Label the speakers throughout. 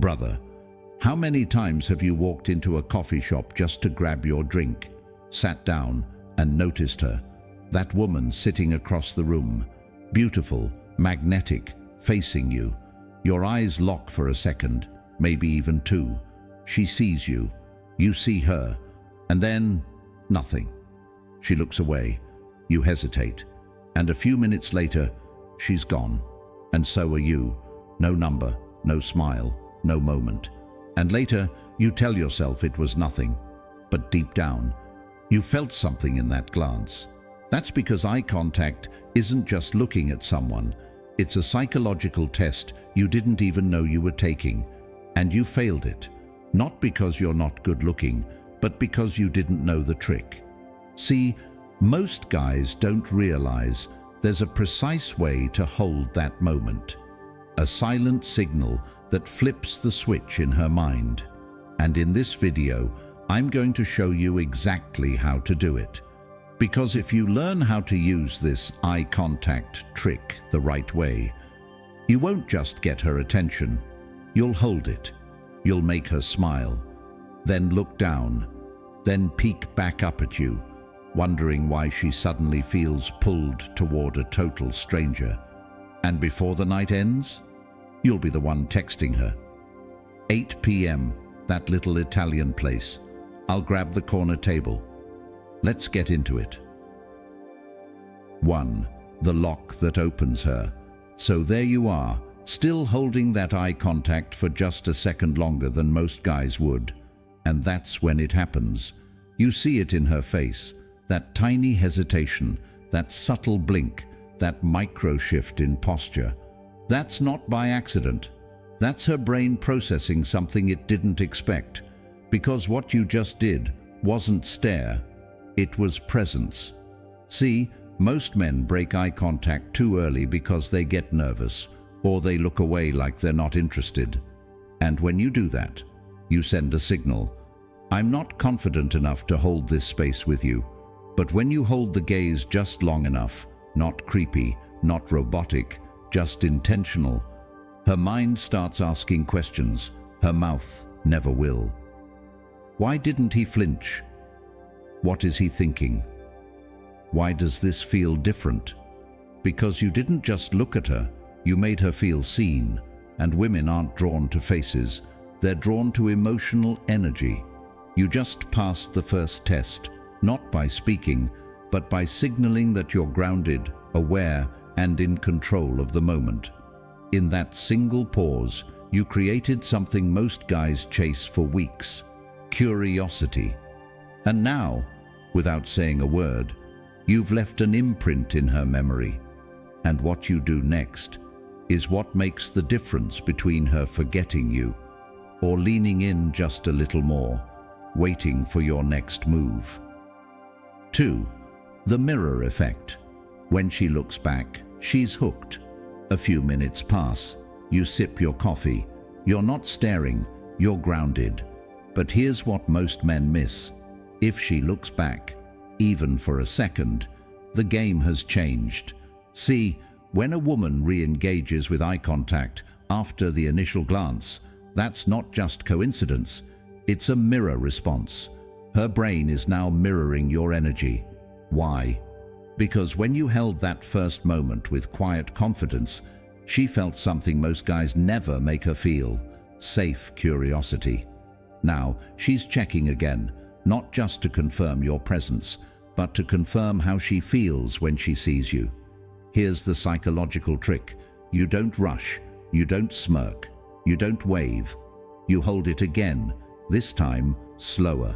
Speaker 1: Brother, how many times have you walked into a coffee shop just to grab your drink, sat down, and noticed her? That woman sitting across the room, beautiful, magnetic, facing you. Your eyes lock for a second, maybe even two. She sees you, you see her, and then nothing. She looks away, you hesitate, and a few minutes later, she's gone. And so are you. No number, no smile, no moment. And later, you tell yourself it was nothing. But deep down, you felt something in that glance. That's because eye contact isn't just looking at someone. It's a psychological test you didn't even know you were taking. And you failed it. Not because you're not good looking, but because you didn't know the trick. See, most guys don't realize there's a precise way to hold that moment. A silent signal that flips the switch in her mind. And in this video, I'm going to show you exactly how to do it. Because if you learn how to use this eye contact trick the right way, you won't just get her attention, you'll hold it. You'll make her smile, then look down, then peek back up at you, wondering why she suddenly feels pulled toward a total stranger. And before the night ends, you'll be the one texting her. 8 p.m., that little Italian place. I'll grab the corner table. Let's get into it. 1. The lock that opens her. So there you are, still holding that eye contact for just a second longer than most guys would. And that's when it happens. You see it in her face, that tiny hesitation, that subtle blink, that micro shift in posture. That's not by accident. That's her brain processing something it didn't expect. Because what you just did wasn't stare, it was presence. See, most men break eye contact too early because they get nervous, or they look away like they're not interested. And when you do that, you send a signal. I'm not confident enough to hold this space with you. But when you hold the gaze just long enough, not creepy, not robotic, just intentional, her mind starts asking questions. Her mouth never will. Why didn't he flinch? What is he thinking? Why does this feel different? Because you didn't just look at her, you made her feel seen. And women aren't drawn to faces, they're drawn to emotional energy. You just passed the first test, not by speaking, but by signaling that you're grounded, aware, and in control of the moment. In that single pause, you created something most guys chase for weeks: curiosity. And now, without saying a word, you've left an imprint in her memory. And what you do next is what makes the difference between her forgetting you or leaning in just a little more, waiting for your next move. 2. The mirror effect. When she looks back, she's hooked. A few minutes pass. You sip your coffee. You're not staring, you're grounded. But here's what most men miss. If she looks back, even for a second, the game has changed. See, when a woman re-engages with eye contact after the initial glance, that's not just coincidence, it's a mirror response. Her brain is now mirroring your energy. Why? Because when you held that first moment with quiet confidence, she felt something most guys never make her feel: safe curiosity. Now, she's checking again, not just to confirm your presence, but to confirm how she feels when she sees you. Here's the psychological trick. You don't rush, you don't smirk, you don't wave. You hold it again, this time slower.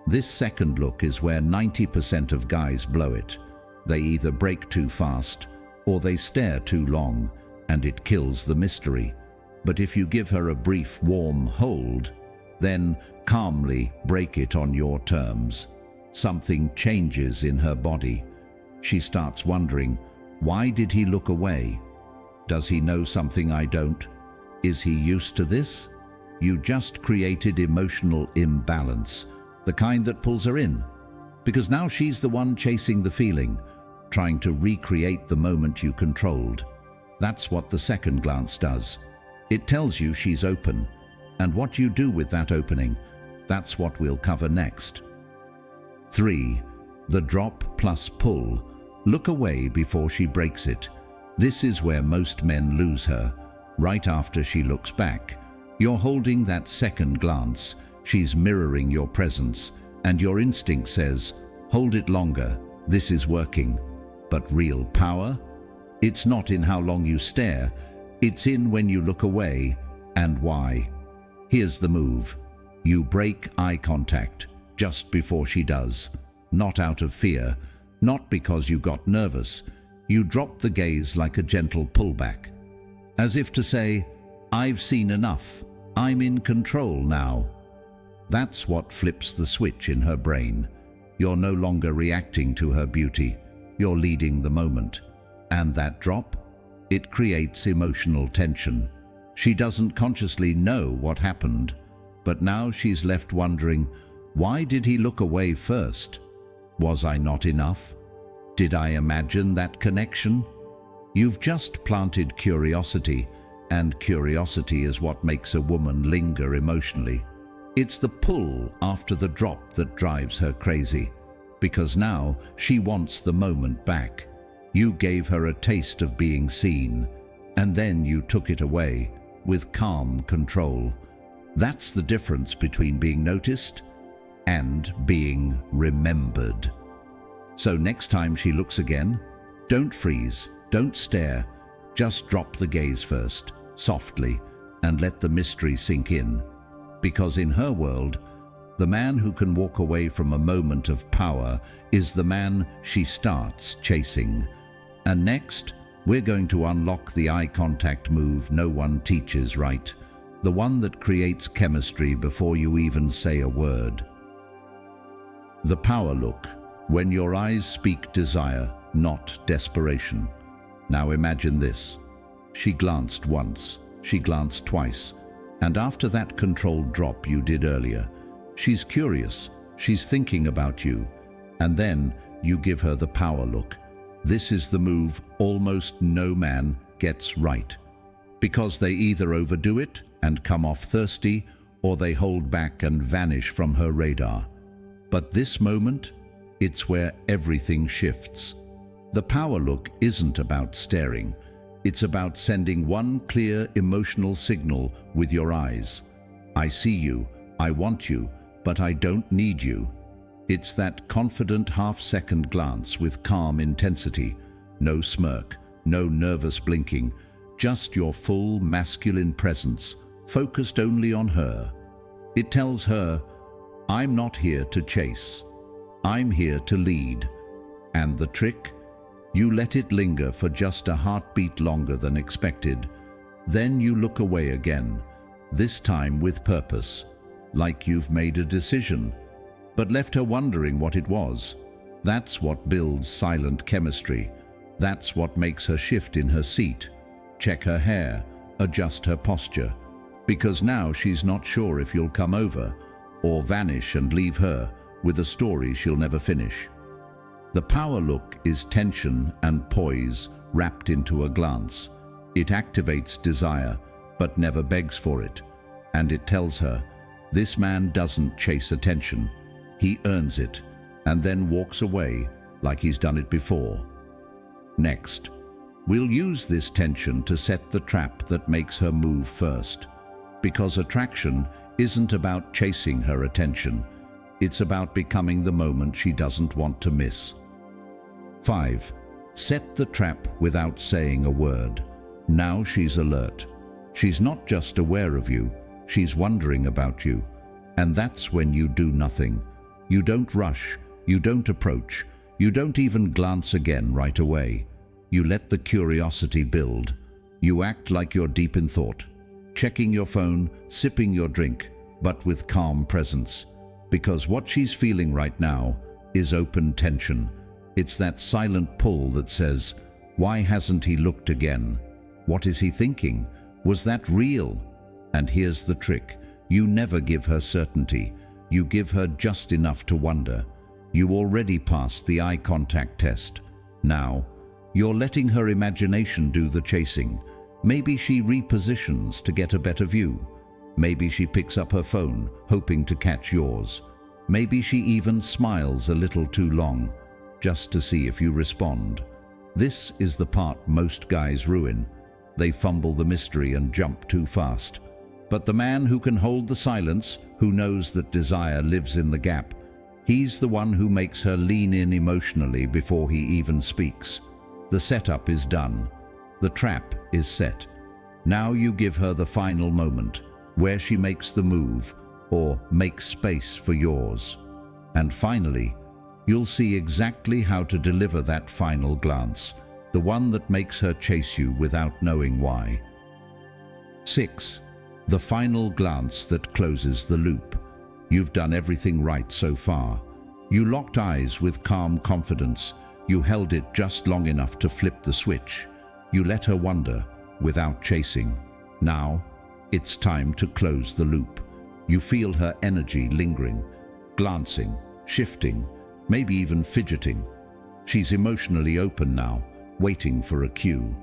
Speaker 1: This second look is where 90% of guys blow it. They either break too fast, or they stare too long, and it kills the mystery. But if you give her a brief, warm hold, then calmly break it on your terms, something changes in her body. She starts wondering, why did he look away? Does he know something I don't? Is he used to this? You just created emotional imbalance, the kind that pulls her in. Because now she's the one chasing the feeling, trying to recreate the moment you controlled. That's what the second glance does. It tells you she's open, And what you do with that opening, that's what we'll cover next. 3. The drop plus pull. Look away before she breaks it. This is where most men lose her. Right after she looks back, you're holding that second glance, she's mirroring your presence, and your instinct says, hold it longer, this is working. But real power? It's not in how long you stare, it's in when you look away, and why. Here's the move. You break eye contact just before she does. Not out of fear, not because you got nervous. You drop the gaze like a gentle pullback, as if to say, I've seen enough, I'm in control now. That's what flips the switch in her brain. You're no longer reacting to her beauty, you're leading the moment. And that drop? It creates emotional tension. She doesn't consciously know what happened, but now she's left wondering, why did he look away first? Was I not enough? Did I imagine that connection? You've just planted curiosity, and curiosity is what makes a woman linger emotionally. It's the pull after the drop that drives her crazy, because now she wants the moment back. You gave her a taste of being seen, and then you took it away with calm control. That's the difference between being noticed and being remembered. So next time she looks again, don't freeze, don't stare, just drop the gaze first, softly, and let the mystery sink in. Because in her world, the man who can walk away from a moment of power is the man she starts chasing. And next, we're going to unlock the eye contact move no one teaches right, the one that creates chemistry before you even say a word. The power look, when your eyes speak desire, not desperation. Now imagine this. She glanced once, she glanced twice, and after that controlled drop you did earlier, she's curious, she's thinking about you, and then you give her the power look. This is the move almost no man gets right, because they either overdo it and come off thirsty, or they hold back and vanish from her radar. But this moment, it's where everything shifts. The power look isn't about staring. It's about sending one clear emotional signal with your eyes. I see you, I want you, but I don't need you. It's that confident half-second glance with calm intensity. No smirk, no nervous blinking, just your full masculine presence, focused only on her. It tells her, I'm not here to chase. I'm here to lead. And the trick? You let it linger for just a heartbeat longer than expected. Then you look away again, this time with purpose, like you've made a decision, but left her wondering what it was. That's what builds silent chemistry. That's what makes her shift in her seat, check her hair, adjust her posture, because now she's not sure if you'll come over or vanish and leave her with a story she'll never finish. The power look is tension and poise wrapped into a glance. It activates desire, but never begs for it. And it tells her, this man doesn't chase attention. He earns it, and then walks away like he's done it before. Next, we'll use this tension to set the trap that makes her move first. Because attraction isn't about chasing her attention. It's about becoming the moment she doesn't want to miss. 5. Set the trap without saying a word. Now she's alert. She's not just aware of you, she's wondering about you. And that's when you do nothing. You don't rush, you don't approach, you don't even glance again right away. You let the curiosity build. You act like you're deep in thought, checking your phone, sipping your drink, but with calm presence. Because what she's feeling right now is open tension. It's that silent pull that says, why hasn't he looked again? What is he thinking? Was that real? And here's the trick. You never give her certainty. You give her just enough to wonder. You already passed the eye contact test. Now, you're letting her imagination do the chasing. Maybe she repositions to get a better view. Maybe she picks up her phone, hoping to catch yours. Maybe she even smiles a little too long, just to see if you respond. This is the part most guys ruin. They fumble the mystery and jump too fast. But the man who can hold the silence, who knows that desire lives in the gap, he's the one who makes her lean in emotionally before he even speaks. The setup is done. The trap is set. Now you give her the final moment, where she makes the move, or makes space for yours. And finally, you'll see exactly how to deliver that final glance, the one that makes her chase you without knowing why. 6. The final glance that closes the loop. You've done everything right so far. You locked eyes with calm confidence. You held it just long enough to flip the switch. You let her wonder without chasing. Now, it's time to close the loop. You feel her energy lingering, glancing, shifting, maybe even fidgeting. She's emotionally open now, waiting for a cue.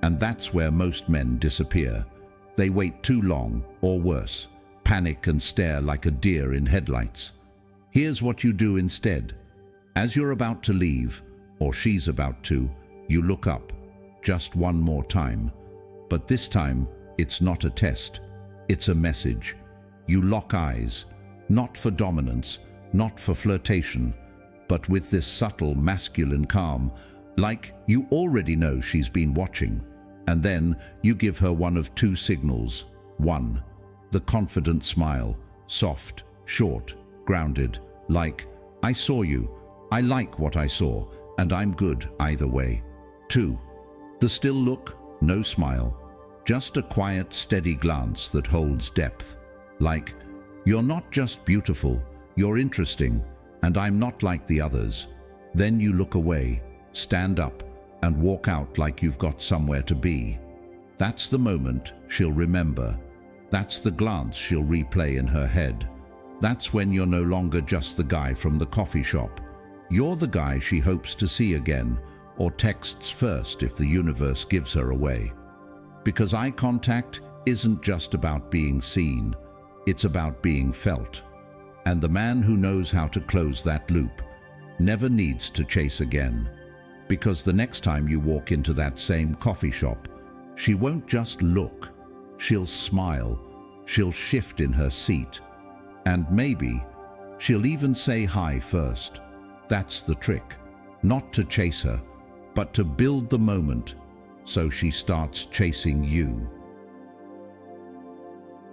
Speaker 1: And that's where most men disappear. They wait too long, or worse, panic and stare like a deer in headlights. Here's what you do instead. As you're about to leave, or she's about to, you look up, just one more time. But this time, it's not a test, it's a message. You lock eyes, not for dominance, not for flirtation, but with this subtle masculine calm, like you already know she's been watching. And then you give her one of two signals. 1. The confident smile, soft, short, grounded, like, I saw you, I like what I saw, and I'm good either way. 2. The still look, no smile, just a quiet, steady glance that holds depth. Like, you're not just beautiful, you're interesting, and I'm not like the others. Then you look away, stand up, and walk out like you've got somewhere to be. That's the moment she'll remember. That's the glance she'll replay in her head. That's when you're no longer just the guy from the coffee shop. You're the guy she hopes to see again, or texts first if the universe gives her away. Because eye contact isn't just about being seen, it's about being felt. And the man who knows how to close that loop never needs to chase again. Because the next time you walk into that same coffee shop, she won't just look, she'll smile, she'll shift in her seat, and maybe she'll even say hi first. That's the trick, not to chase her, but to build the moment so she starts chasing you.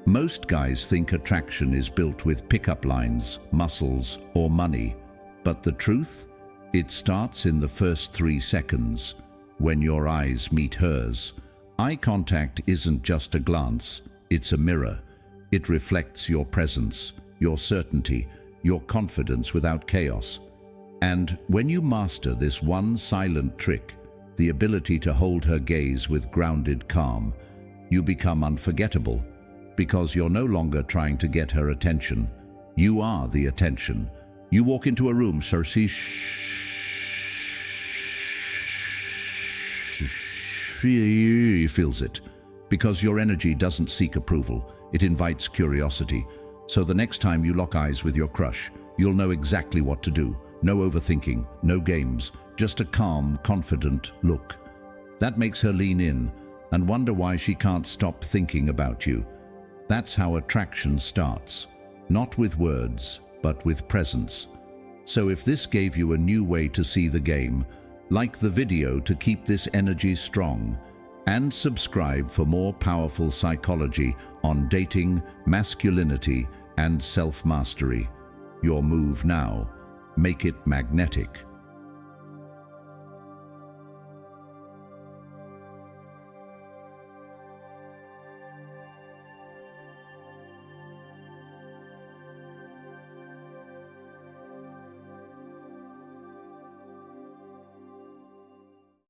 Speaker 1: Most guys think attraction is built with pickup lines, muscles, or money, but the truth? It starts in the first 3 seconds, when your eyes meet hers. Eye contact isn't just a glance, it's a mirror. It reflects your presence, your certainty, your confidence without chaos. And when you master this one silent trick, the ability to hold her gaze with grounded calm, you become unforgettable, because you're no longer trying to get her attention. You are the attention. You walk into a room, so she feels it. Because your energy doesn't seek approval, it invites curiosity. So the next time you lock eyes with your crush, you'll know exactly what to do. No overthinking, no games, just a calm, confident look. That makes her lean in and wonder why she can't stop thinking about you. That's how attraction starts. Not with words, but with presence. So if this gave you a new way to see the game, like the video to keep this energy strong, and subscribe for more powerful psychology on dating, masculinity, and self-mastery. Your move now. Make it magnetic.